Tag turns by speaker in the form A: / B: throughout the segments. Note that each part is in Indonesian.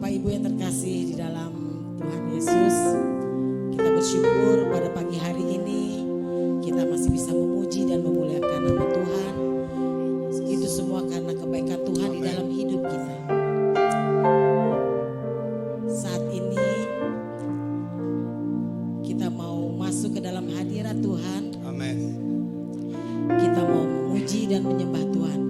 A: Bapak Ibu yang terkasih di dalam Tuhan Yesus, kita bersyukur pada pagi hari ini kita masih bisa memuji dan memuliakan nama Tuhan. Itu semua karena kebaikan Tuhan di dalam hidup kita. Saat ini kita mau masuk ke dalam hadirat Tuhan.
B: Amin.
A: Kita mau memuji dan menyembah Tuhan.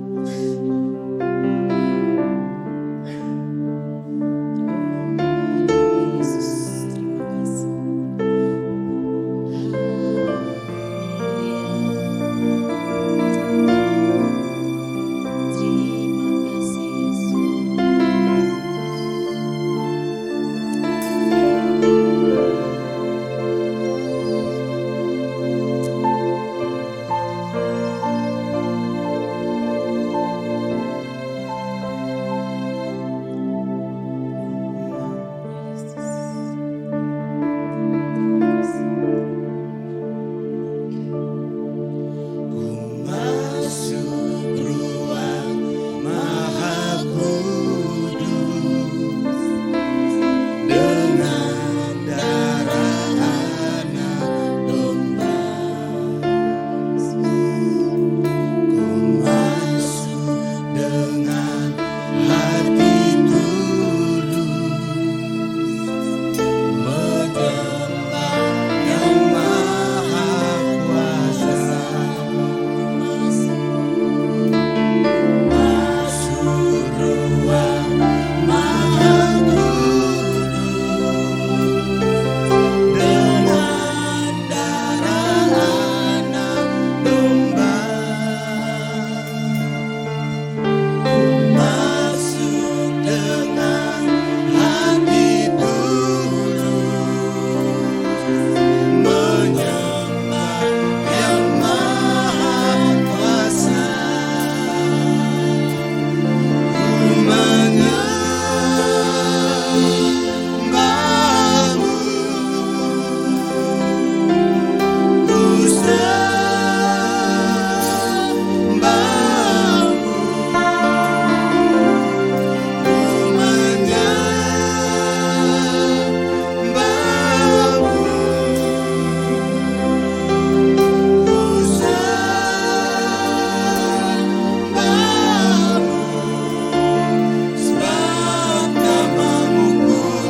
B: Sebab namamu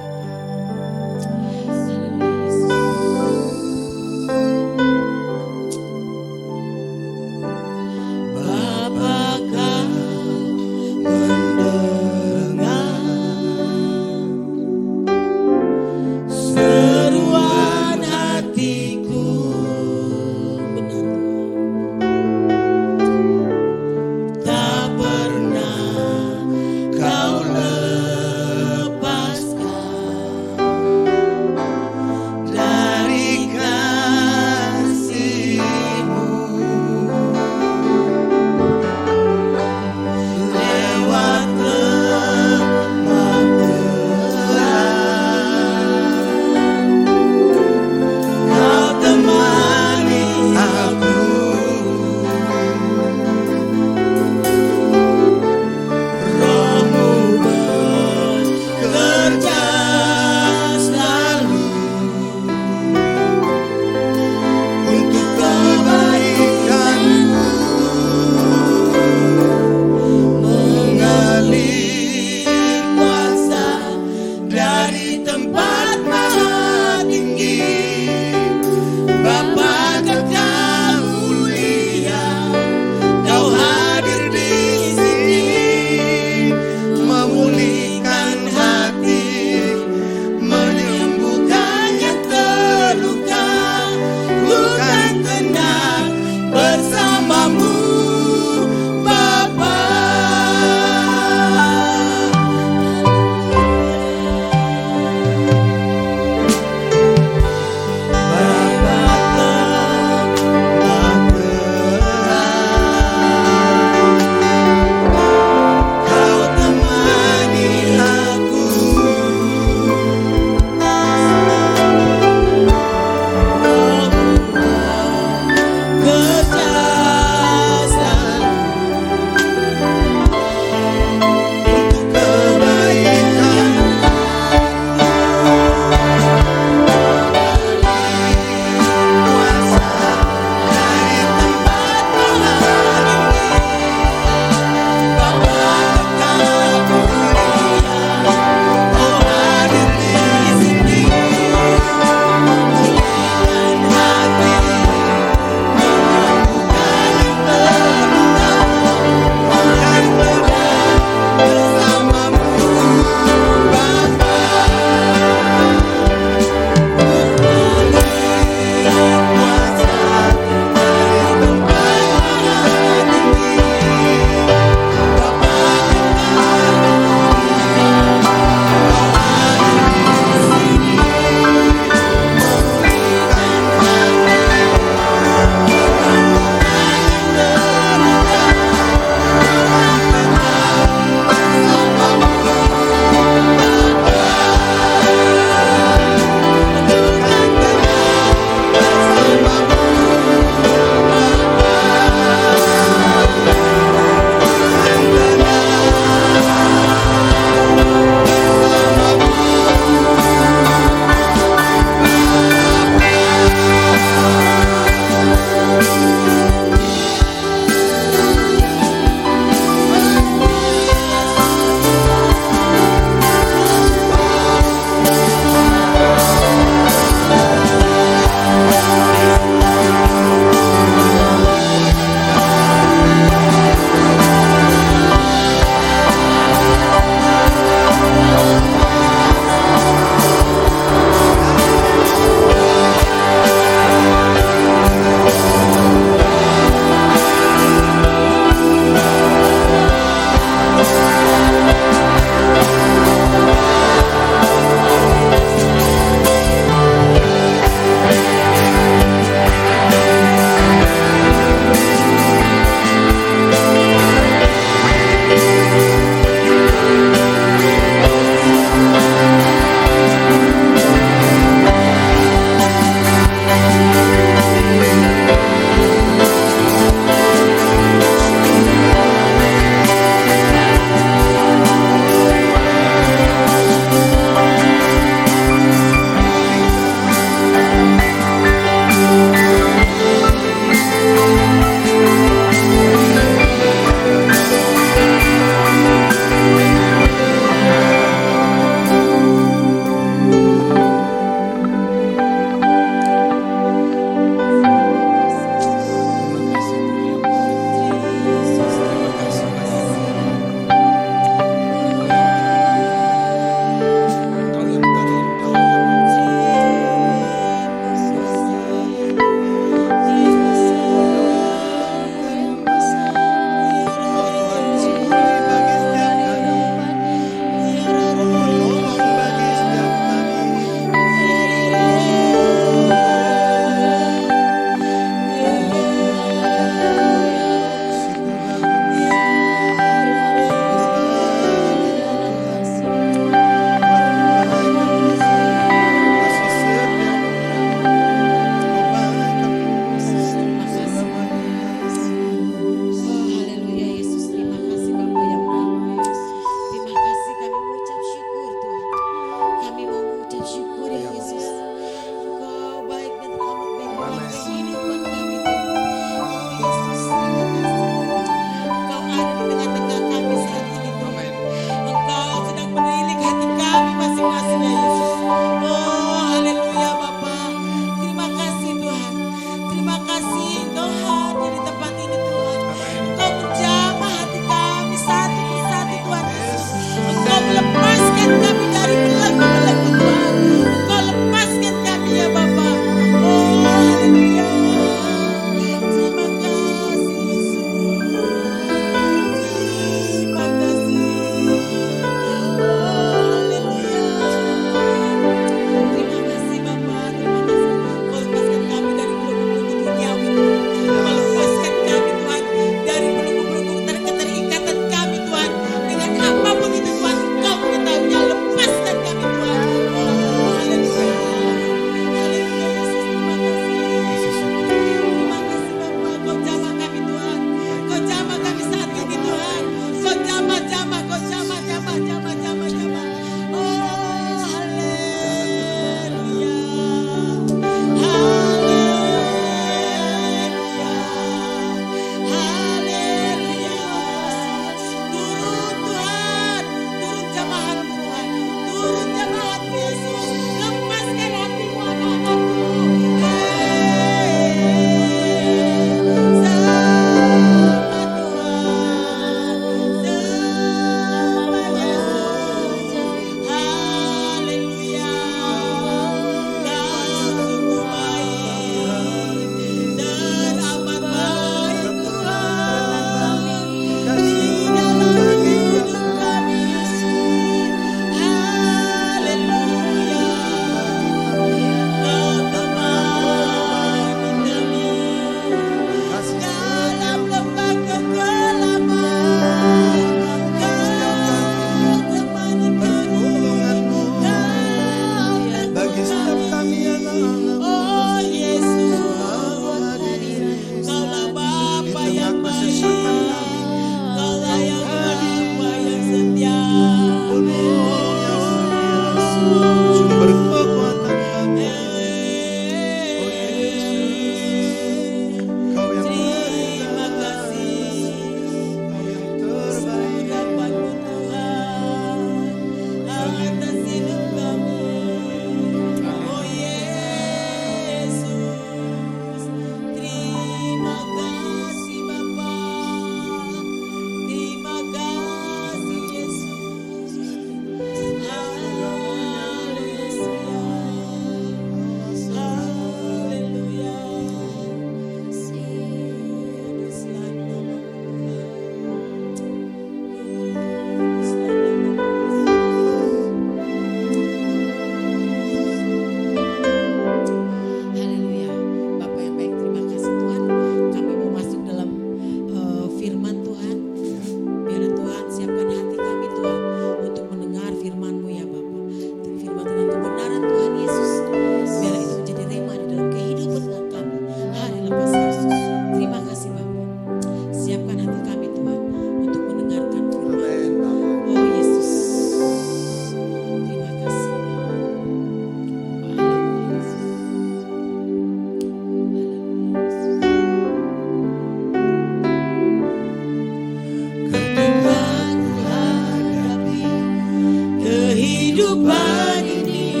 B: kehidupan ini,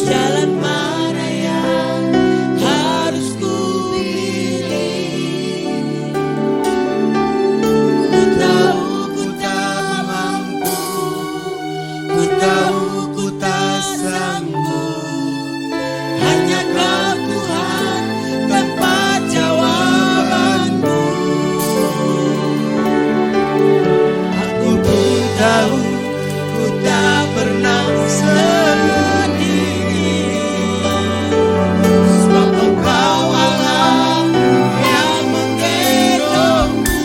B: jalan mana yang harus ku pilih. Ku tahu ku tak mampu, ku tahu ku tak sanggup, hanya Kau Tuhan tempat jawabanku. Aku pun tahu ku tak pernah sendiri, sebab Engkau Allah yang menggendongku.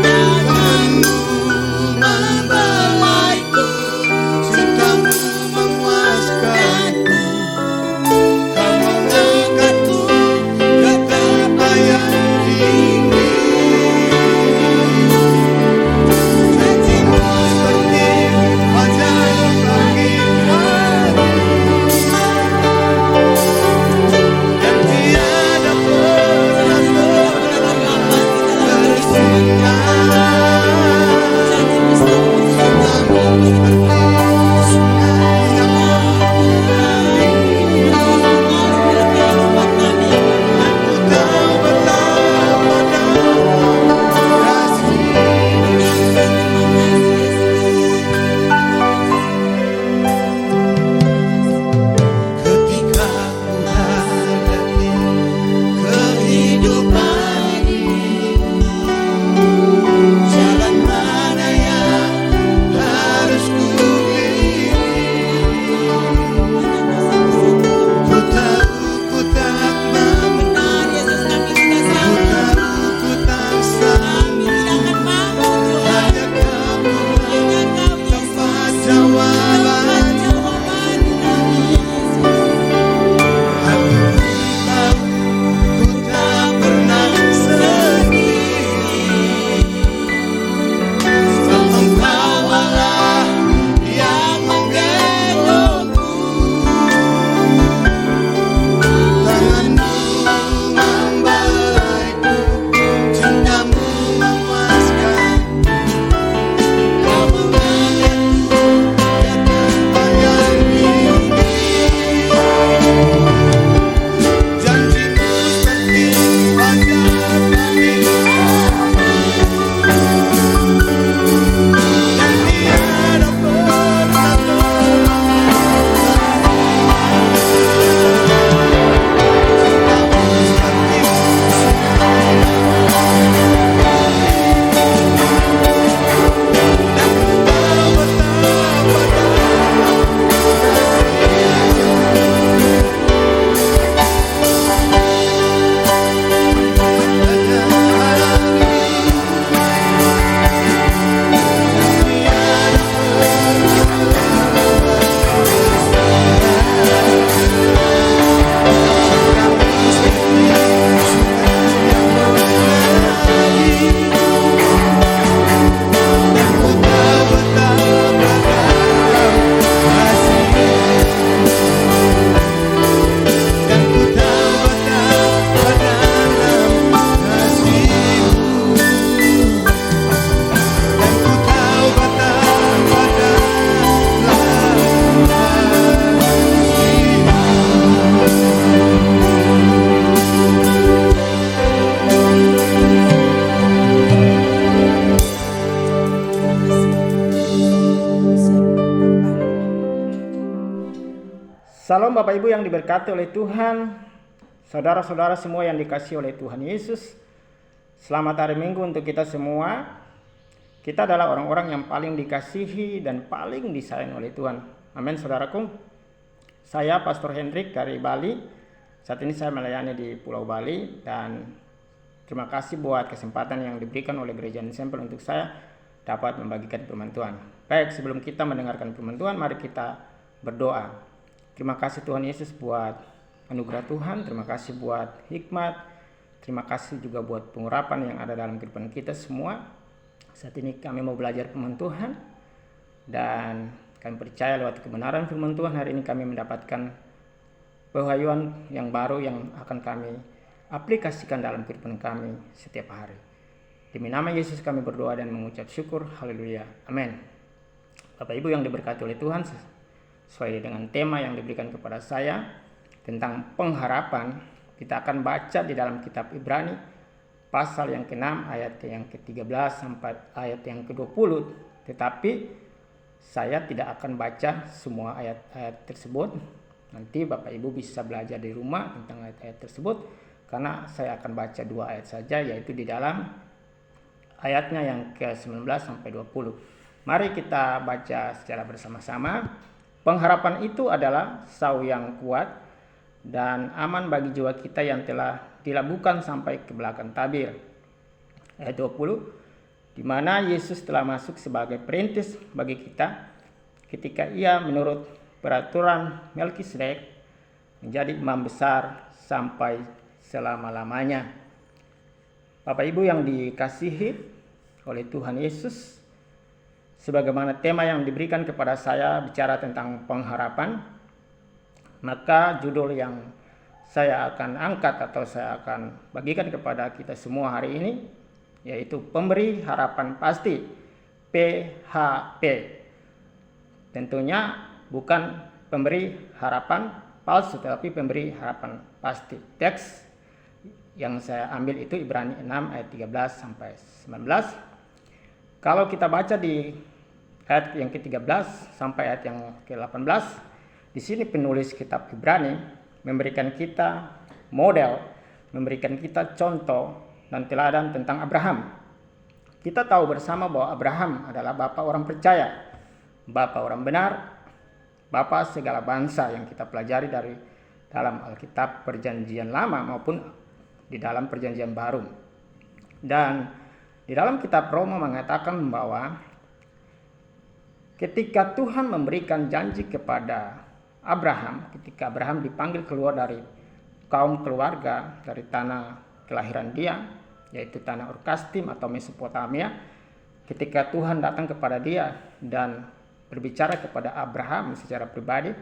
B: Tanganmu membelaiku, cintamu memuaskanku. Kau mengangkatku ke tempat yang tinggi. Janjimu seperti fajar pagi hari, dan tiada pernah ketika ku hadapi kehidupan ini, jalan mana yang harus ku pilih. Ku tahu ku tak mampu,
A: Benar Yesus, kami tidak
B: ku
A: sanggup,
B: tahu ku tak sanggup,
A: kami tidak akan mampu Tuhan.
B: hanya Kau
A: Hanya Kau Yesus,
B: tempat jawaban.
A: jawaban kami Yesus.
B: Aku tahu ku tak pernah sendiri, sebab Engkau Allah yang menggendongku. Tanganmu membelaiku, cintamu memuaskan. Kau mengangkatku ke tempat yang tinggi. Janjimu seperti fajar pagi hari, dan tiada pernah
C: Salam Bapak Ibu yang diberkati oleh Tuhan, saudara-saudara semua yang dikasihi oleh Tuhan Yesus. Selamat hari Minggu untuk kita semua. Kita adalah orang-orang yang paling dikasihi dan paling disayang oleh Tuhan. Amin saudaraku. Saya Pastor Hendrik dari Bali. Saat ini saya melayani di Pulau Bali, dan terima kasih buat kesempatan yang diberikan oleh Gereja Sampel untuk saya dapat membagikan firman Tuhan. Baik, sebelum kita mendengarkan firman Tuhan, mari kita berdoa. Terima kasih Tuhan Yesus buat anugerah Tuhan, terima kasih buat hikmat, terima kasih juga buat pengurapan yang ada dalam kehidupan kita semua. Saat ini kami mau belajar firman Tuhan, dan kami percaya lewat kebenaran firman Tuhan hari ini kami mendapatkan pewahyuan yang baru yang akan kami aplikasikan dalam kehidupan kami setiap hari. Demi nama Yesus kami berdoa dan mengucap syukur. Haleluya. Amin. Bapak Ibu yang diberkati oleh Tuhan, sesuai dengan tema yang diberikan kepada saya tentang pengharapan, kita akan baca di dalam kitab Ibrani pasal yang ke-6 ayat yang ke-13 sampai ayat yang ke-20. Tetapi saya tidak akan baca semua ayat-ayat tersebut. Nanti Bapak Ibu bisa belajar di rumah tentang ayat-ayat tersebut, karena saya akan baca 2 ayat saja, yaitu di dalam ayatnya yang ke-19 sampai 20. Mari kita baca secara bersama-sama. Pengharapan itu adalah sau yang kuat dan aman bagi jiwa kita yang telah dilabuhkan sampai ke belakang tabir. Ayat 20, di mana Yesus telah masuk sebagai perintis bagi kita ketika ia menurut peraturan Melkisedek menjadi imam besar sampai selama-lamanya. Bapak Ibu yang dikasihi oleh Tuhan Yesus, sebagaimana tema yang diberikan kepada saya bicara tentang pengharapan, maka judul yang saya akan angkat atau saya akan bagikan kepada kita semua hari ini yaitu pemberi harapan pasti, PHP. Tentunya bukan pemberi harapan palsu, tetapi pemberi harapan pasti. Teks yang saya ambil itu Ibrani 6 ayat 13 sampai 19. Kalau kita baca di ayat yang ke-13 sampai ayat yang ke-18, di sini penulis kitab Ibrani memberikan kita model, memberikan kita contoh dan teladan tentang Abraham. Kita tahu bersama bahwa Abraham adalah bapa orang percaya, bapa orang benar, bapa segala bangsa yang kita pelajari dari dalam Alkitab Perjanjian Lama maupun di dalam Perjanjian Baru. Dan di dalam kitab Roma mengatakan bahwa ketika Tuhan memberikan janji kepada Abraham, ketika Abraham dipanggil keluar dari kaum keluarga, dari tanah kelahiran dia, yaitu tanah Ur Kasdim atau Mesopotamia, ketika Tuhan datang kepada dia dan berbicara kepada Abraham secara pribadi,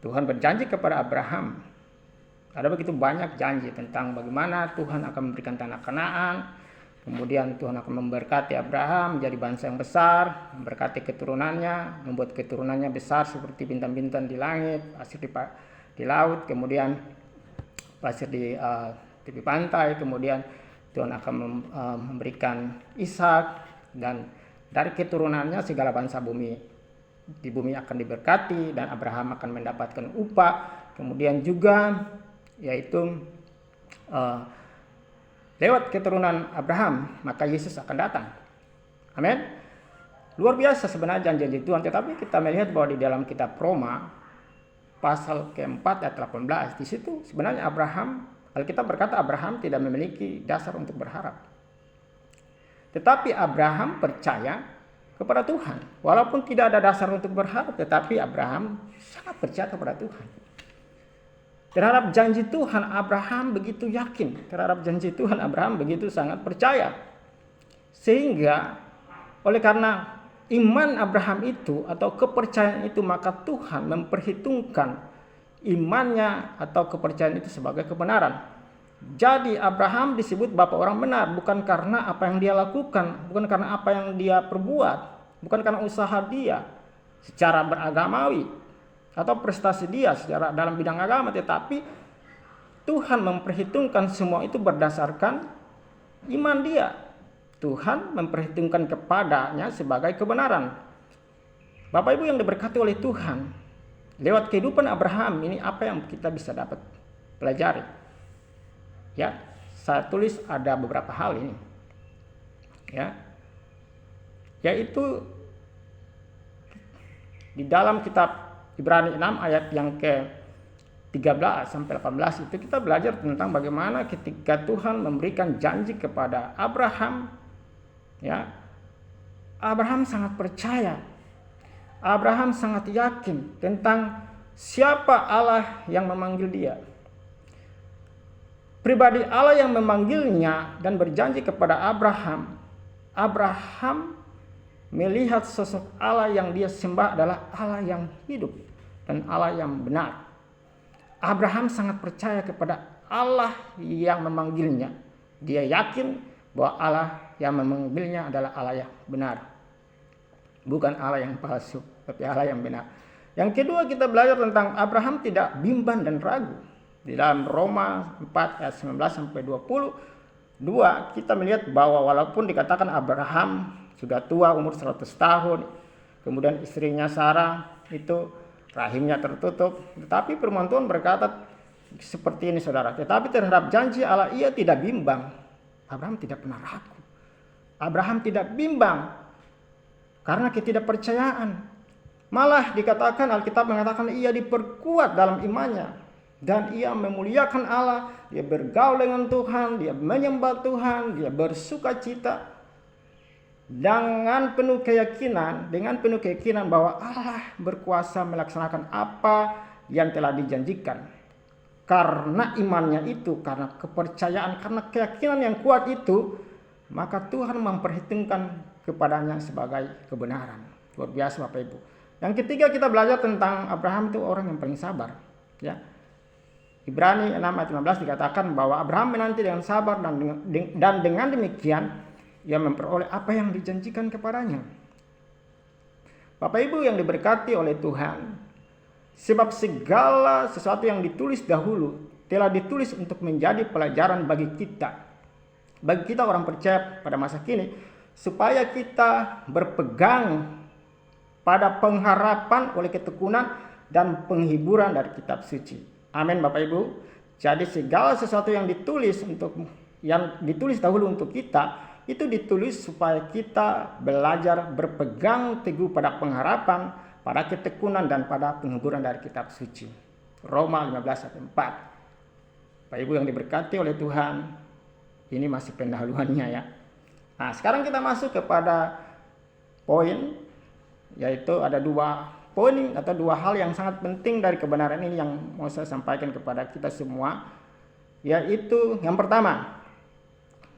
C: Tuhan berjanji kepada Abraham. Ada begitu banyak janji tentang bagaimana Tuhan akan memberikan tanah Kanaan, kemudian Tuhan akan memberkati Abraham menjadi bangsa yang besar, memberkati keturunannya, membuat keturunannya besar seperti bintang-bintang di langit, pasir di laut, kemudian pasir di tepi pantai, kemudian Tuhan akan memberikan Ishak, dan dari keturunannya segala bangsa di bumi akan diberkati dan Abraham akan mendapatkan upah. Kemudian juga yaitu lewat keturunan Abraham, maka Yesus akan datang. Amin. Luar biasa sebenarnya janji Tuhan. Tetapi kita melihat bahwa di dalam kitab Roma, pasal keempat ayat 18, di situ sebenarnya Abraham, Alkitab berkata Abraham tidak memiliki dasar untuk berharap. Tetapi Abraham percaya kepada Tuhan. Walaupun tidak ada dasar untuk berharap, tetapi Abraham sangat percaya kepada Tuhan. Terhadap janji Tuhan, Abraham begitu yakin. Terhadap janji Tuhan, Abraham begitu sangat percaya. Sehingga oleh karena iman Abraham itu atau kepercayaan itu, maka Tuhan memperhitungkan imannya atau kepercayaan itu sebagai kebenaran. Jadi Abraham disebut bapa orang benar bukan karena apa yang dia lakukan, bukan karena apa yang dia perbuat, bukan karena usaha dia secara beragamawi atau prestasi dia secara dalam bidang agama, tetapi Tuhan memperhitungkan semua itu berdasarkan iman dia. Tuhan memperhitungkan kepadanya sebagai kebenaran. Bapak Ibu yang diberkati oleh Tuhan, lewat kehidupan Abraham ini apa yang kita bisa dapat pelajari? Ya, saya tulis ada beberapa hal ini. Ya. Yaitu di dalam kitab Ibrani 6 ayat yang ke-13 sampai 18 itu kita belajar tentang bagaimana ketika Tuhan memberikan janji kepada Abraham, ya, Abraham sangat percaya. Abraham sangat yakin tentang siapa Allah yang memanggil dia. Pribadi Allah yang memanggilnya dan berjanji kepada Abraham. Abraham melihat sosok Allah yang dia sembah adalah Allah yang hidup dan Allah yang benar. Abraham sangat percaya kepada Allah yang memanggilnya. Dia yakin bahwa Allah yang memanggilnya adalah Allah yang benar, bukan Allah yang palsu, tapi Allah yang benar. Yang kedua, kita belajar tentang Abraham tidak bimbang dan ragu. Di dalam Roma 4 ayat 19 sampai 22 kita melihat bahwa walaupun dikatakan Abraham sudah tua, umur 100 tahun, kemudian istrinya Sarah itu rahimnya tertutup, tetapi firman Tuhan berkata seperti ini, saudara, tetapi terhadap janji Allah ia tidak bimbang. Abraham tidak pernah ragu. Abraham tidak bimbang karena ketidakpercayaan. Malah dikatakan, Alkitab mengatakan ia diperkuat dalam imannya dan ia memuliakan Allah, dia bergaul dengan Tuhan, dia menyembah Tuhan, dia bersuka cita dengan penuh keyakinan bahwa Allah berkuasa melaksanakan apa yang telah dijanjikan. Karena imannya itu, karena kepercayaan, karena keyakinan yang kuat itu, maka Tuhan memperhitungkan kepadanya sebagai kebenaran. Luar biasa Bapak Ibu. Yang ketiga, kita belajar tentang Abraham itu orang yang paling sabar, ya. Ibrani 6 ayat 15 dikatakan bahwa Abraham menanti dengan sabar dan dengan demikian ia memperoleh apa yang dijanjikan kepadanya. Bapak Ibu yang diberkati oleh Tuhan, sebab segala sesuatu yang ditulis dahulu telah ditulis untuk menjadi pelajaran bagi kita orang percaya pada masa kini, supaya kita berpegang pada pengharapan oleh ketekunan dan penghiburan dari kitab suci. Amin Bapak Ibu. Jadi segala sesuatu yang ditulis dahulu untuk kita, itu ditulis supaya kita belajar berpegang teguh pada pengharapan, pada ketekunan dan pada penghiburan dari kitab suci. Roma 15 ayat 4. Bapak Ibu yang diberkati oleh Tuhan, ini masih pendahuluannya ya. Nah, sekarang kita masuk kepada poin, yaitu ada 2 poin atau 2 hal yang sangat penting dari kebenaran ini yang mau saya sampaikan kepada kita semua. Yaitu yang pertama,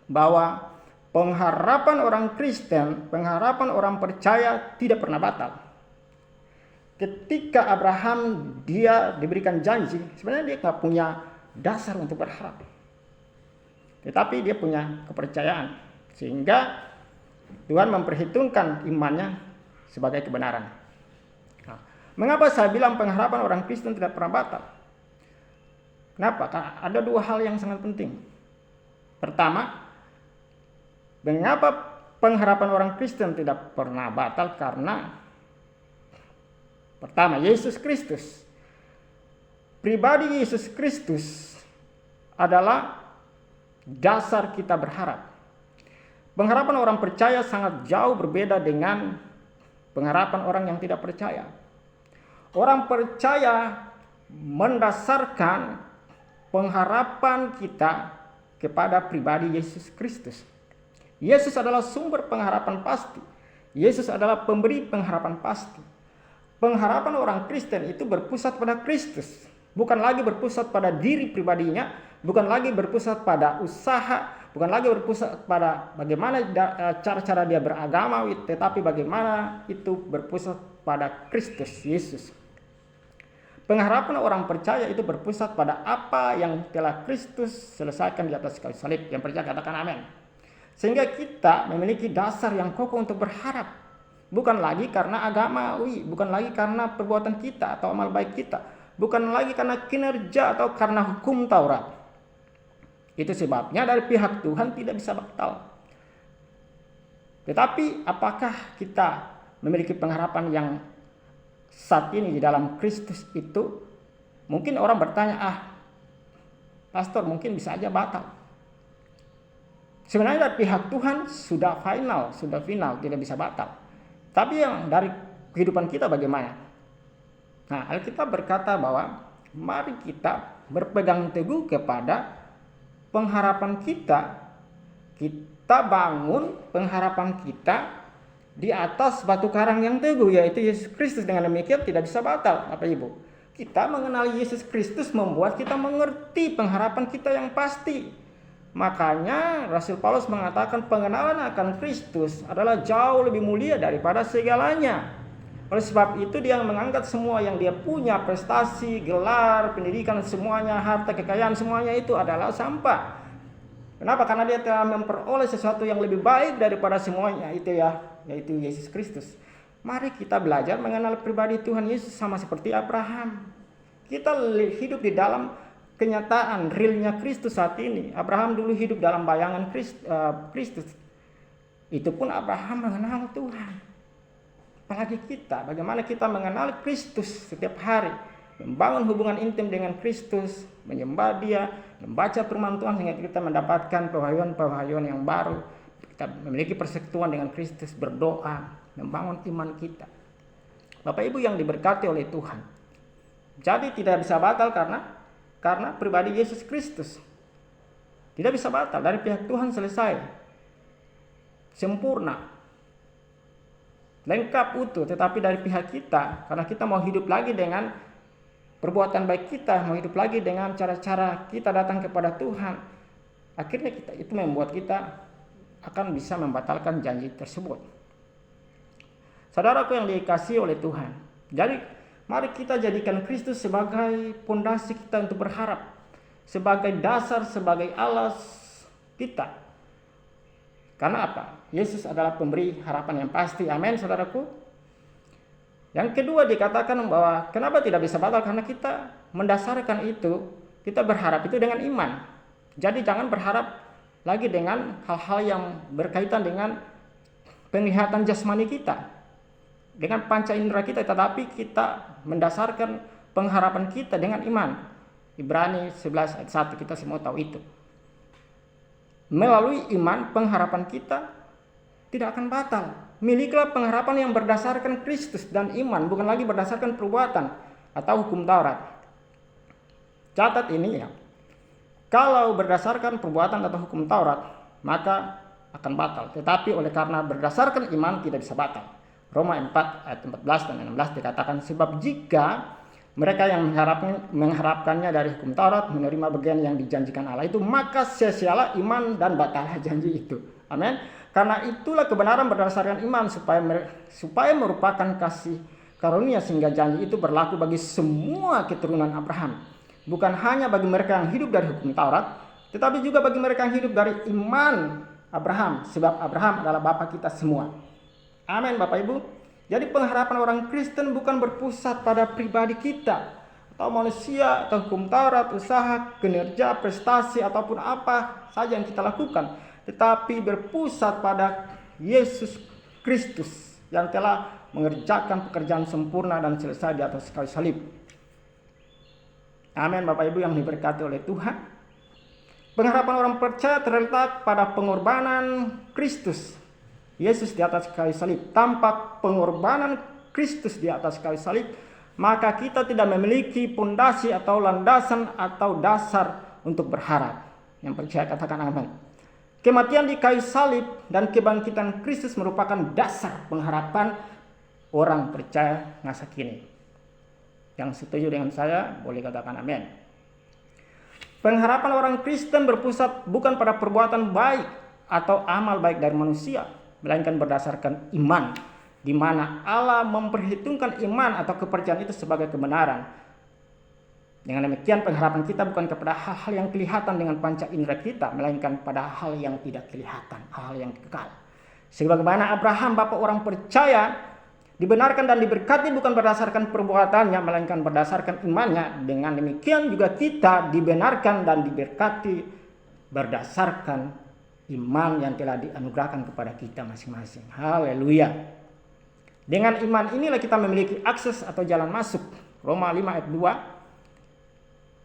C: bahwa pengharapan orang Kristen, pengharapan orang percaya tidak pernah batal. Ketika Abraham dia diberikan janji, sebenarnya dia nggak punya dasar untuk berharap, tetapi dia punya kepercayaan, sehingga Tuhan memperhitungkan imannya sebagai kebenaran. Nah, mengapa saya bilang pengharapan orang Kristen tidak pernah batal? Kenapa? Karena ada 2 hal yang sangat penting. Pertama, mengapa pengharapan orang Kristen tidak pernah batal? Karena pertama, Yesus Kristus. Pribadi Yesus Kristus adalah dasar kita berharap. Pengharapan orang percaya sangat jauh berbeda dengan pengharapan orang yang tidak percaya. Orang percaya mendasarkan pengharapan kita kepada pribadi Yesus Kristus. Yesus adalah sumber pengharapan pasti. Yesus adalah pemberi pengharapan pasti. Pengharapan orang Kristen itu berpusat pada Kristus, bukan lagi berpusat pada diri pribadinya, bukan lagi berpusat pada usaha, bukan lagi berpusat pada bagaimana cara-cara dia beragama, tetapi bagaimana itu berpusat pada Kristus Yesus. Pengharapan orang percaya itu berpusat pada apa yang telah Kristus selesaikan di atas kayu salib. Yang percaya katakan amin. Sehingga kita memiliki dasar yang kokoh untuk berharap. Bukan lagi karena agamawi, bukan lagi karena perbuatan kita atau amal baik kita, bukan lagi karena kinerja atau karena hukum Taurat. Itu sebabnya dari pihak Tuhan tidak bisa batal. Tetapi apakah kita memiliki pengharapan yang saat ini di dalam Kristus itu? Mungkin orang bertanya, pastor mungkin bisa aja batal. Sebenarnya dari pihak Tuhan sudah final, tidak bisa batal. Tapi yang dari kehidupan kita bagaimana? Nah, Alkitab berkata bahwa mari kita berpegang teguh kepada pengharapan kita. Kita bangun pengharapan kita di atas batu karang yang teguh, yaitu Yesus Kristus. Dengan demikian tidak bisa batal, Bapak Ibu. Kita mengenal Yesus Kristus membuat kita mengerti pengharapan kita yang pasti. Makanya Rasul Paulus mengatakan pengenalan akan Kristus adalah jauh lebih mulia daripada segalanya. Oleh sebab itu dia mengangkat semua yang dia punya, prestasi, gelar, pendidikan, semuanya, harta, kekayaan, semuanya itu adalah sampah. Kenapa? Karena dia telah memperoleh sesuatu yang lebih baik daripada semuanya, yaitu Yesus Kristus. Mari kita belajar mengenal pribadi Tuhan Yesus sama seperti Abraham. Kita hidup di dalam kenyataan realnya Kristus saat ini. Abraham dulu hidup dalam bayangan Kristus. Itu pun Abraham mengenal Tuhan. Apalagi kita, bagaimana kita mengenal Kristus setiap hari. Membangun hubungan intim dengan Kristus, menyembah Dia, membaca firman Tuhan sehingga kita mendapatkan pewahyuan yang baru. Kita memiliki persekutuan dengan Kristus, berdoa, membangun iman kita. Bapak Ibu yang diberkati oleh Tuhan. Jadi tidak bisa batal karena pribadi Yesus Kristus. Tidak bisa batal, dari pihak Tuhan selesai. Sempurna. Lengkap utuh, tetapi dari pihak kita, karena kita mau hidup lagi dengan perbuatan baik kita, mau hidup lagi dengan cara-cara kita datang kepada Tuhan, akhirnya itu membuat kita akan bisa membatalkan janji tersebut. Saudaraku yang dikasihi oleh Tuhan, jadi mari kita jadikan Kristus sebagai pondasi kita untuk berharap, sebagai dasar, sebagai alas kita. Karena apa? Yesus adalah pemberi harapan yang pasti. Amin, saudaraku. Yang kedua dikatakan bahwa kenapa tidak bisa batal, karena kita mendasarkan itu, kita berharap itu dengan iman. Jadi jangan berharap lagi dengan hal-hal yang berkaitan dengan penglihatan jasmani kita, dengan panca indera kita, tetapi kita mendasarkan pengharapan kita dengan iman. Ibrani 11 ayat 1, kita semua tahu itu. Melalui iman, pengharapan kita tidak akan batal. Milikilah pengharapan yang berdasarkan Kristus dan iman, bukan lagi berdasarkan perbuatan atau hukum Taurat. Catat ini ya. Kalau berdasarkan perbuatan atau hukum Taurat, maka akan batal. Tetapi oleh karena berdasarkan iman tidak bisa batal. Roma 4 ayat 14 dan 16 dikatakan, sebab jika mereka yang mengharapkannya dari hukum Taurat menerima bagian yang dijanjikan Allah itu, maka sia-sialah iman dan batallah janji itu. Amin. Karena itulah kebenaran berdasarkan iman, supaya merupakan kasih karunia sehingga janji itu berlaku bagi semua keturunan Abraham. Bukan hanya bagi mereka yang hidup dari hukum Taurat, tetapi juga bagi mereka yang hidup dari iman Abraham. Sebab Abraham adalah bapa kita semua. Amin, Bapak Ibu. Jadi pengharapan orang Kristen bukan berpusat pada pribadi kita, atau manusia, atau hukum Taurat, usaha, kinerja, prestasi, ataupun apa saja yang kita lakukan, tetapi berpusat pada Yesus Kristus yang telah mengerjakan pekerjaan sempurna dan selesai di atas kayu salib. Amin, Bapak Ibu yang diberkati oleh Tuhan. Pengharapan orang percaya terletak pada pengorbanan Kristus Yesus di atas kayu salib. Tanpa pengorbanan Kristus di atas kayu salib, maka kita tidak memiliki pondasi atau landasan atau dasar untuk berharap. Yang percaya katakan amin. Kematian di kayu salib dan kebangkitan Kristus merupakan dasar pengharapan orang percaya masa kini. Yang setuju dengan saya boleh katakan amin. Pengharapan orang Kristen berpusat bukan pada perbuatan baik atau amal baik dari manusia, melainkan berdasarkan iman, di mana Allah memperhitungkan iman atau kepercayaan itu sebagai kebenaran. Dengan demikian pengharapan kita bukan kepada hal-hal yang kelihatan dengan panca indera kita, melainkan pada hal yang tidak kelihatan, hal yang kekal. Sebagaimana Abraham, bapa orang percaya, dibenarkan dan diberkati bukan berdasarkan perbuatannya, melainkan berdasarkan imannya. Dengan demikian juga kita dibenarkan dan diberkati berdasarkan iman yang telah dianugerahkan kepada kita masing-masing. Haleluya. Dengan iman inilah kita memiliki akses atau jalan masuk. Roma 5 ayat 2.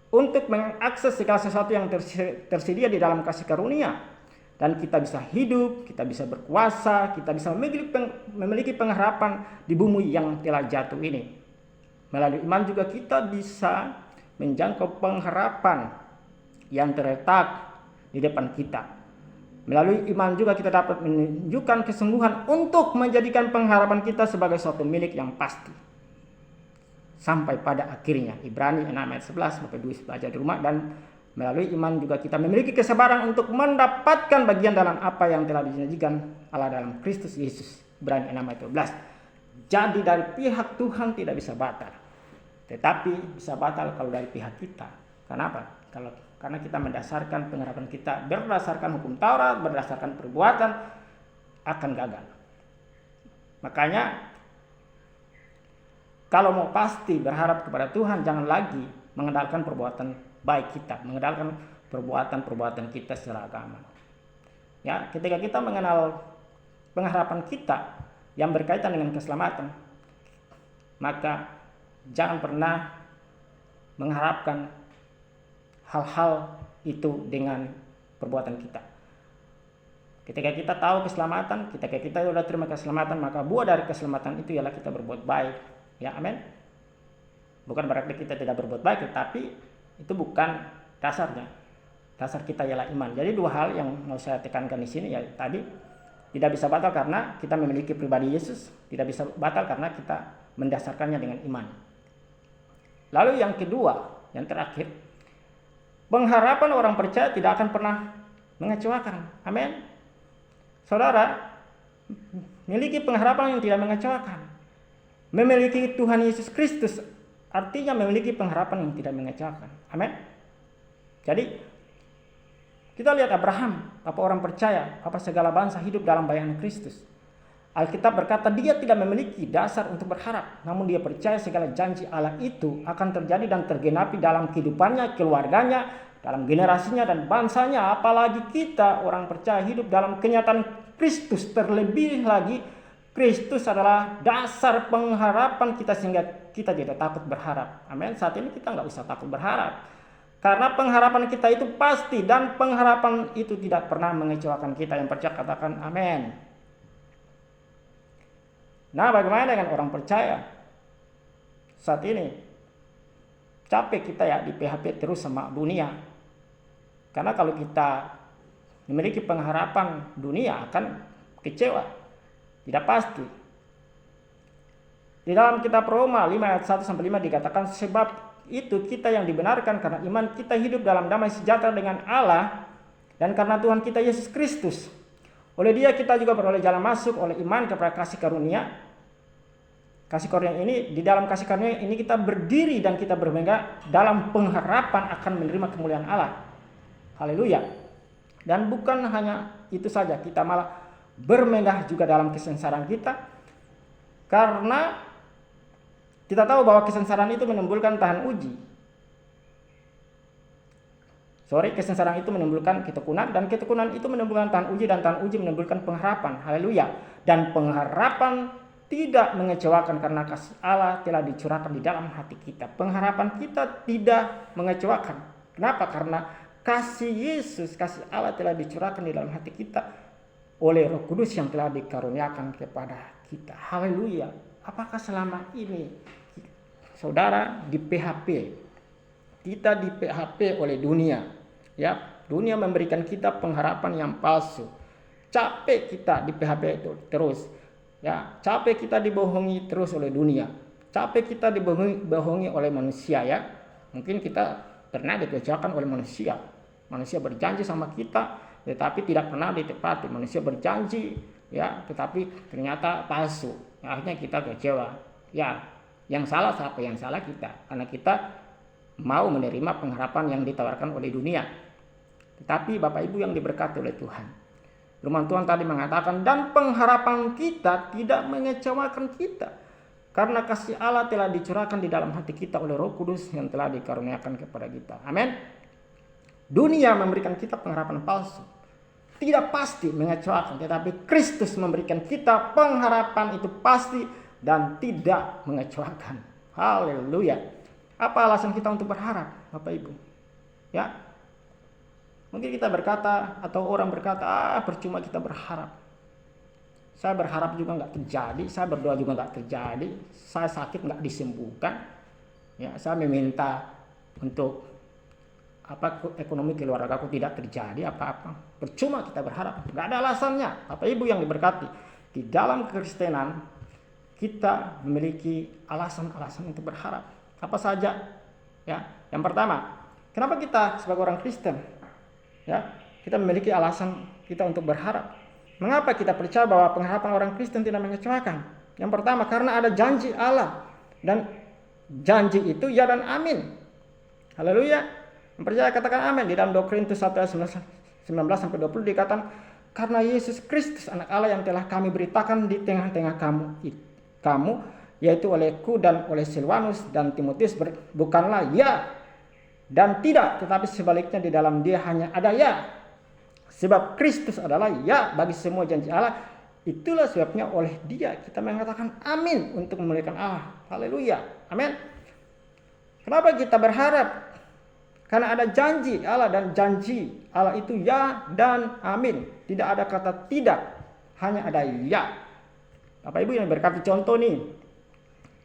C: Untuk mengakses segala sesuatu yang tersedia di dalam kasih karunia, dan kita bisa hidup, kita bisa berkuasa, kita bisa memiliki pengharapan di bumi yang telah jatuh ini. Melalui iman juga kita bisa menjangkau pengharapan yang terletak di depan kita. Melalui iman juga kita dapat menunjukkan kesungguhan untuk menjadikan pengharapan kita sebagai suatu milik yang pasti. Sampai pada akhirnya, Ibrani 6 ayat 11, Bapak Ibu baca di rumah. Dan melalui iman juga kita memiliki kesabaran untuk mendapatkan bagian dalam apa yang telah dijanjikan Allah dalam Kristus Yesus. Ibrani 6 ayat 12. Jadi dari pihak Tuhan tidak bisa batal, tetapi bisa batal kalau dari pihak kita. Kenapa? Karena kita mendasarkan pengharapan kita berdasarkan hukum Taurat, berdasarkan perbuatan, akan gagal. Makanya kalau mau pasti berharap kepada Tuhan, jangan lagi mengandalkan perbuatan baik kita, mengandalkan perbuatan kita secara agama. Ya, ketika kita mengenal pengharapan kita yang berkaitan dengan keselamatan, maka jangan pernah mengharapkan hal-hal itu dengan perbuatan kita. Ketika kita tahu keselamatan, ketika kita sudah terima keselamatan, maka buah dari keselamatan itu ialah kita berbuat baik. Ya, amin. Bukan berarti kita tidak berbuat baik, tetapi itu bukan dasarnya. Dasar kita ialah iman. Jadi dua hal yang mau saya tekankan di sini, ya tadi, tidak bisa batal karena kita memiliki pribadi Yesus, tidak bisa batal karena kita mendasarkannya dengan iman. Lalu yang kedua, yang terakhir, pengharapan orang percaya tidak akan pernah mengecewakan. Amin. Saudara, memiliki pengharapan yang tidak mengecewakan. Memiliki Tuhan Yesus Kristus artinya memiliki pengharapan yang tidak mengecewakan. Amin. Jadi kita lihat Abraham, apa orang percaya, apa segala bangsa hidup dalam bayangan Kristus. Alkitab berkata dia tidak memiliki dasar untuk berharap, namun dia percaya segala janji Allah itu akan terjadi dan tergenapi dalam kehidupannya, keluarganya, dalam generasinya dan bangsanya. Apalagi kita orang percaya hidup dalam kenyataan Kristus. Terlebih lagi Kristus adalah dasar pengharapan kita sehingga kita tidak takut berharap. Amin. Saat ini kita nggak usah takut berharap, karena pengharapan kita itu pasti dan pengharapan itu tidak pernah mengecewakan kita. Yang percaya katakan amin. Nah, bagaimana dengan orang percaya? Saat ini capek kita ya di PHP terus sama dunia. Karena kalau kita memiliki pengharapan dunia akan kecewa. Tidak pasti. Di dalam kitab Roma 5 ayat 1-5 dikatakan, sebab itu kita yang dibenarkan karena iman kita hidup dalam damai sejahtera dengan Allah dan karena Tuhan kita Yesus Kristus. Oleh dia kita juga beroleh jalan masuk oleh iman kepada kasih karunia. Kasih karunia ini, di dalam kasih karunia ini kita berdiri dan kita bermegah dalam pengharapan akan menerima kemuliaan Allah. Haleluya. Dan bukan hanya itu saja, kita malah bermegah juga dalam kesengsaraan kita. Karena kita tahu bahwa kesengsaraan itu menimbulkan tahan uji. Kesengsaraan itu menimbulkan ketekunan, dan ketekunan itu menimbulkan tahan uji, dan tahan uji menimbulkan pengharapan. Haleluya. Dan pengharapan tidak mengecewakan karena kasih Allah telah dicurahkan di dalam hati kita. Pengharapan kita tidak mengecewakan. Kenapa? Karena kasih Yesus, kasih Allah telah dicurahkan di dalam hati kita oleh Roh Kudus yang telah dikaruniakan kepada kita. Haleluya. Apakah selama ini saudara di PHP? Kita di PHP oleh dunia. Ya, dunia memberikan kita pengharapan yang palsu. Capek kita di PHP itu terus. Ya, capek kita dibohongi terus oleh dunia. Capek kita dibohongi oleh manusia ya. Mungkin kita pernah dikecewakan oleh manusia. Manusia berjanji sama kita tetapi tidak pernah ditepati. Manusia berjanji ya, tetapi ternyata palsu. Akhirnya kita kecewa. Ya, yang salah siapa? Yang salah kita. Karena kita mau menerima pengharapan yang ditawarkan oleh dunia. Tetapi Bapak Ibu yang diberkati oleh Tuhan, firman Tuhan tadi mengatakan, dan pengharapan kita tidak mengecewakan kita. Karena kasih Allah telah dicurahkan di dalam hati kita oleh Roh Kudus yang telah dikaruniakan kepada kita. Amin. Dunia memberikan kita pengharapan palsu, tidak pasti mengecewakan. Tetapi Kristus memberikan kita pengharapan itu pasti dan tidak mengecewakan. Haleluya. Apa alasan kita untuk berharap, Bapak Ibu? Ya, mungkin kita berkata atau orang berkata, percuma kita berharap. Saya berharap juga nggak terjadi, saya berdoa juga nggak terjadi, saya sakit nggak disembuhkan. Ya, saya meminta untuk ekonomi keluargaku tidak terjadi apa-apa. Percuma kita berharap, nggak ada alasannya. Bapak Ibu yang diberkati, di dalam kekristenan kita memiliki alasan-alasan untuk berharap. Apa saja? Ya, yang pertama, kenapa kita sebagai orang Kristen? Ya, kita memiliki alasan kita untuk berharap. Mengapa kita percaya bahwa pengharapan orang Kristen tidak mengecewakan? Yang pertama, karena ada janji Allah, dan janji itu ya dan amin. Haleluya. Yang percaya katakan amin. Di dalam 2 Korintus 1 ayat 19-20 dikatakan, karena Yesus Kristus anak Allah yang telah kami beritakan di tengah-tengah kamu, yaitu olehku dan oleh Silwanus dan Timotius, bukanlah ya dan tidak, tetapi sebaliknya di dalam dia hanya ada ya. Sebab Kristus adalah ya bagi semua janji Allah. Itulah sebabnya oleh dia kita mengatakan amin untuk memuliakan Allah. Haleluya. Amin. Kenapa kita berharap? Karena ada janji Allah, dan janji Allah itu ya dan amin. Tidak ada kata tidak, hanya ada ya. Bapak Ibu yang berkati contoh nih.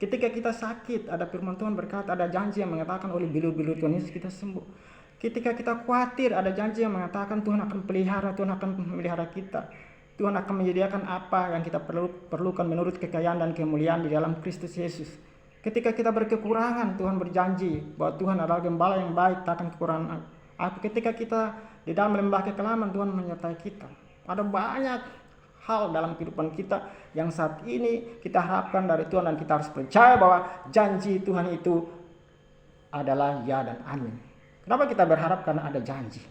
C: Ketika kita sakit, ada firman Tuhan berkata, ada janji yang mengatakan oleh bilur-bilur Tuhan Yesus kita sembuh. Ketika kita khawatir, ada janji yang mengatakan Tuhan akan pelihara, Tuhan akan memelihara kita. Tuhan akan menyediakan apa yang kita perlukan menurut kekayaan dan kemuliaan di dalam Kristus Yesus. Ketika kita berkekurangan, Tuhan berjanji bahwa Tuhan adalah gembala yang baik, tak akan kekurangan. Ketika kita di dalam lembah kekelaman, Tuhan menyertai kita. Ada banyak hal dalam kehidupan kita yang saat ini kita harapkan dari Tuhan, dan kita harus percaya bahwa janji Tuhan itu adalah ya dan amin. Kenapa kita berharap? Karena ada janji.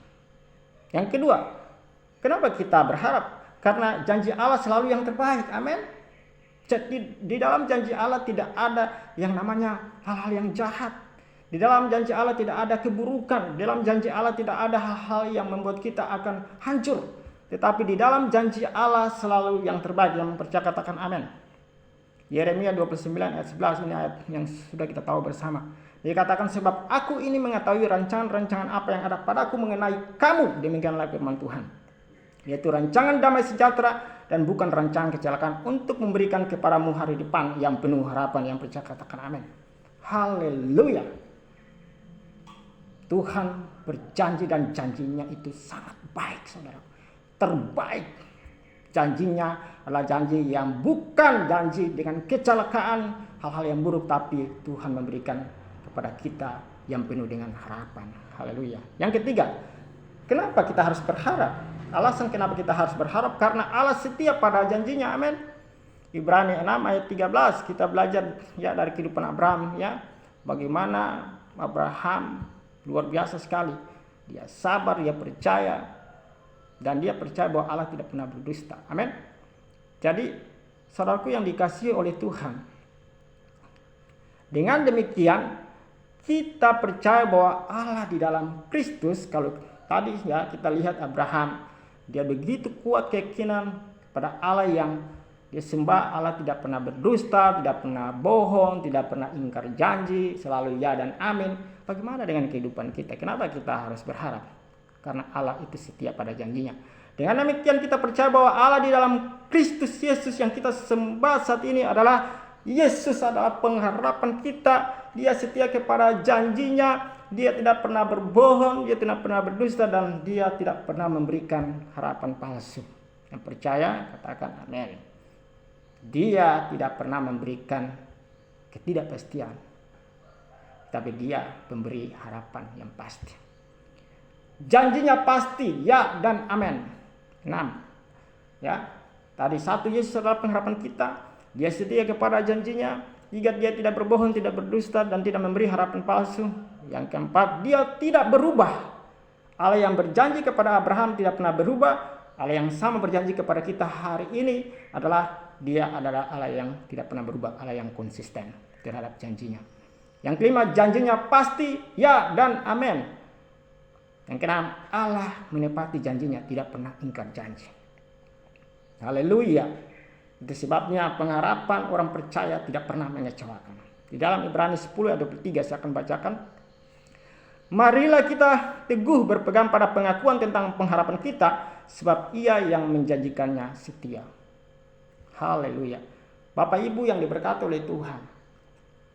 C: Yang kedua, kenapa kita berharap? Karena janji Allah selalu yang terbaik. Amin. Di dalam janji Allah tidak ada yang namanya hal-hal yang jahat. Di dalam janji Allah tidak ada keburukan. Di dalam janji Allah tidak ada hal-hal yang membuat kita akan hancur. Tetapi di dalam janji Allah selalu yang terbaik. Yang percaya katakan amin. Yeremia 29 ayat 11, ini ayat yang sudah kita tahu bersama. Dia katakan, sebab aku ini mengetahui rancangan-rancangan apa yang ada padaku mengenai kamu. Demikianlah firman Tuhan. Yaitu rancangan damai sejahtera dan bukan rancangan kecelakaan, untuk memberikan kepadamu hari depan yang penuh harapan. Yang percaya katakan amin. Haleluya. Tuhan berjanji, dan janjinya itu sangat baik, saudara. Terbaik. Janjinya adalah janji yang bukan janji dengan kecelakaan, hal-hal yang buruk, tapi Tuhan memberikan kepada kita yang penuh dengan harapan. Haleluya. Yang ketiga, kenapa kita harus berharap? Alasan kenapa kita harus berharap, karena Allah setia pada janjinya. Amin. Ibrani 6 ayat 13 kita belajar ya dari kehidupan Abraham, ya. Bagaimana Abraham luar biasa sekali. Dia sabar, dia percaya, dan dia percaya bahwa Allah tidak pernah berdusta. Amin. Jadi saudaraku yang dikasihi oleh Tuhan, dengan demikian kita percaya bahwa Allah di dalam Kristus. Kalau tadi ya kita lihat Abraham, dia begitu kuat keyakinan pada Allah yang dia sembah. Allah tidak pernah berdusta, tidak pernah bohong, tidak pernah ingkar janji, selalu ya dan amin. Bagaimana dengan kehidupan kita? Kenapa kita harus berharap? Karena Allah itu setia pada janjinya. Dengan demikian kita percaya bahwa Allah di dalam Kristus Yesus yang kita sembah saat ini adalah Yesus adalah pengharapan kita. Dia setia kepada janjinya. Dia tidak pernah berbohong, dia tidak pernah berdusta, dan dia tidak pernah memberikan harapan palsu. Yang percaya katakan amin. Dia tidak pernah memberikan ketidakpastian, tapi dia memberi harapan yang pasti. Janjinya pasti ya dan amin. 6. Ya. Tadi 1, Yesus adalah pengharapan kita. Dia setia kepada janjinya. Jika dia tidak berbohong, tidak berdusta, dan tidak memberi harapan palsu. Yang keempat, dia tidak berubah. Allah yang berjanji kepada Abraham tidak pernah berubah. Allah yang sama berjanji kepada kita hari ini adalah dia adalah Allah yang tidak pernah berubah. Allah yang konsisten terhadap janjinya. Yang kelima, janjinya pasti ya dan amin. Yang keenam, Allah menepati janjinya, tidak pernah ingkar janji. Haleluya. Itu sebabnya pengharapan orang percaya tidak pernah mengecewakan. Di dalam Ibrani 10 ayat 23 saya akan bacakan. Marilah kita teguh berpegang pada pengakuan tentang pengharapan kita, sebab Ia yang menjanjikannya setia. Haleluya. Bapak Ibu yang diberkati oleh Tuhan,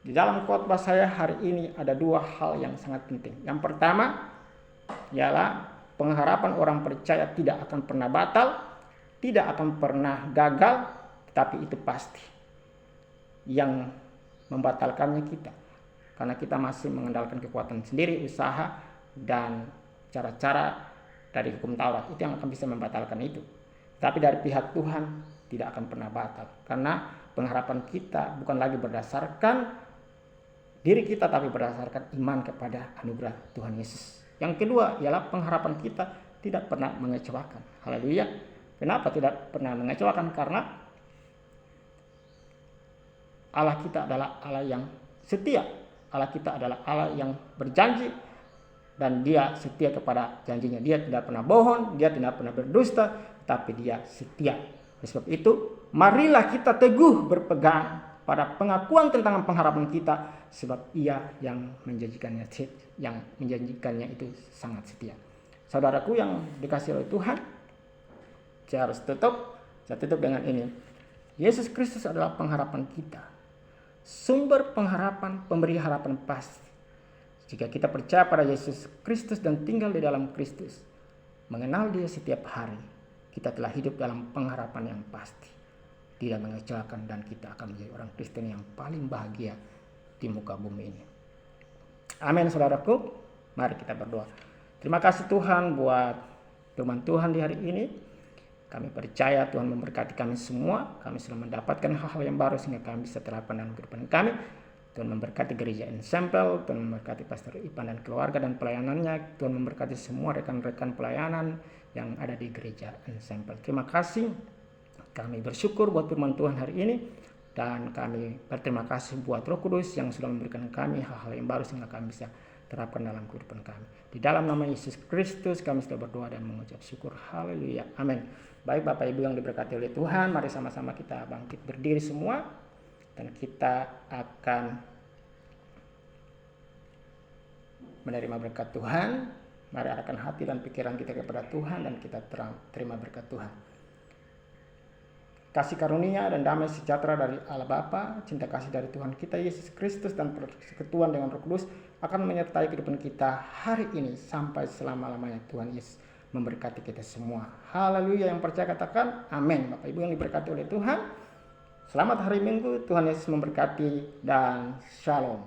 C: di dalam khotbah saya hari ini ada 2 hal yang sangat penting. Yang pertama ialah pengharapan orang percaya tidak akan pernah batal, tidak akan pernah gagal, tapi itu pasti. Yang membatalkannya kita, karena kita masih mengandalkan kekuatan sendiri, usaha, dan cara-cara dari hukum Taurat. Itu yang akan bisa membatalkan itu. Tapi dari pihak Tuhan tidak akan pernah batal, karena pengharapan kita bukan lagi berdasarkan diri kita, tapi berdasarkan iman kepada anugerah Tuhan Yesus Yang kedua ialah pengharapan kita tidak pernah mengecewakan. Haleluya. Kenapa tidak pernah mengecewakan? Karena Allah kita adalah Allah yang setia. Allah kita adalah Allah yang berjanji dan Dia setia kepada janjinya. Dia tidak pernah bohong, Dia tidak pernah berdusta, tapi Dia setia. Oleh sebab itu, marilah kita teguh berpegang pada pengakuan tentang pengharapan kita, sebab Ia yang menjanjikannya itu sangat setia. Saudaraku yang dikasihi oleh Tuhan, saya tutup dengan ini. Yesus Kristus adalah pengharapan kita. Sumber pengharapan, pemberi harapan pasti. Jika kita percaya pada Yesus Kristus dan tinggal di dalam Kristus, mengenal Dia setiap hari, kita telah hidup dalam pengharapan yang pasti, tidak mengecewakan, dan kita akan menjadi orang Kristen yang paling bahagia di muka bumi ini. Amin, saudaraku. Mari kita berdoa. Terima kasih Tuhan buat firman Tuhan di hari ini. Kami percaya Tuhan memberkati kami semua. Kami sudah mendapatkan hal-hal yang baru sehingga kami bisa terapkan dalam kehidupan kami. Tuhan memberkati gereja Ensemble, Tuhan memberkati Pastor Ipan dan keluarga dan pelayanannya. Tuhan memberkati semua rekan-rekan pelayanan yang ada di gereja Ensemble. Terima kasih. Kami bersyukur buat firman Tuhan hari ini. Dan kami berterima kasih buat Roh Kudus yang sudah memberikan kami hal-hal yang baru sehingga kami bisa terapkan dalam kehidupan kami. Di dalam nama Yesus Kristus kami sudah berdoa dan mengucap syukur. Haleluya. Amin. Baik Bapak Ibu yang diberkati oleh Tuhan, mari sama-sama kita bangkit berdiri semua. Dan kita akan menerima berkat Tuhan. Mari arahkan hati dan pikiran kita kepada Tuhan dan kita terima berkat Tuhan. Kasih karunia dan damai sejahtera dari Allah Bapa, cinta kasih dari Tuhan kita Yesus Kristus dan persekutuan dengan Roh Kudus akan menyertai kehidupan kita hari ini sampai selama-lamanya. Tuhan Yesus memberkati kita semua. Haleluya. Yang percaya katakan amin. Bapak Ibu yang diberkati oleh Tuhan, selamat hari Minggu. Tuhan Yesus memberkati dan shalom.